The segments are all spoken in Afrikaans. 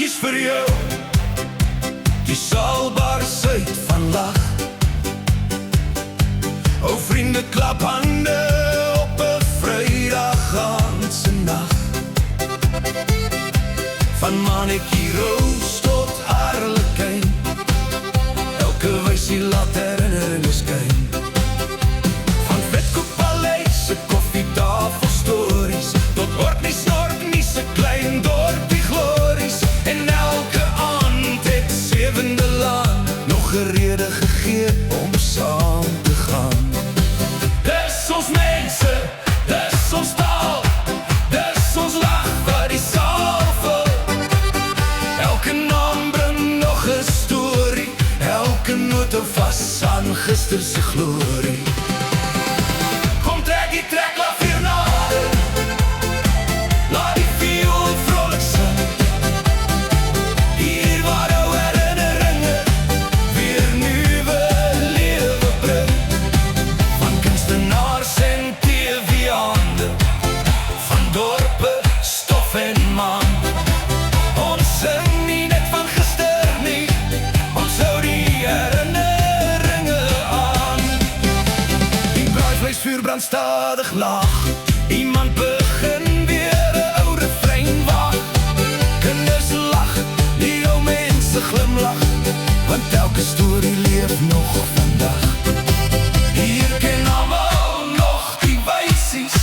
kies vir jou. Die saalbar suid van lag. O vriende, klap hande op 'n Vrydag aand se nag. Van Manetjie Roos tot Harlekyn, elke wysie laat herinneringe skyn. Van Witkoek-Paleis se koffietafel stories tot Orkney Snorkney se klein dorpie glories. En elke aand het Sewende Laan nog 'n rede gegee om saam te gaan. Dis ons mense, dis ons taal, dis ons lag wat die saal vul. Elke naam bring nog 'n storie, elke noot hou vas aan gister se glorie. Kom trek die treklap weer nader, laat die viool vrolik sing. Hier waar ou herinneringe weer nuwe lewe bring. Van kunstenaars en TV-hande, van dorpe, stof en maan. Ons sing nie net van gister nie, ons hou die herinneringe aan. Die braaivleisvuur brand stadig laag, iemand begin weer 'n ou refrein waag. Kinders lag, die ou mense glimlag, want elke storie leef nog vandag. Hier ken almal nog die wysies,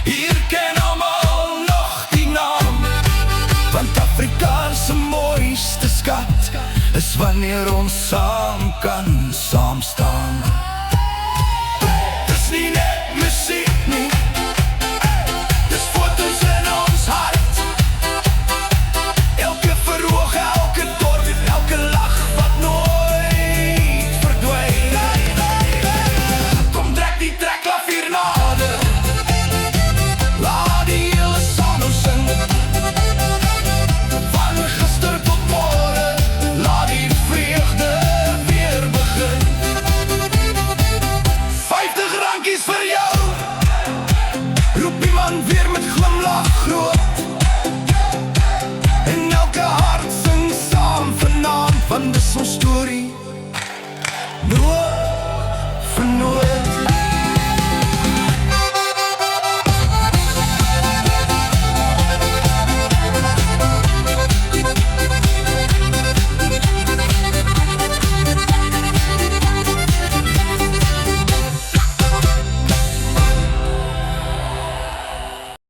hier ken almal nog die naam. Want Afrikaans se mooiste skat is wanneer ons saam kan saam staan. Dis nie net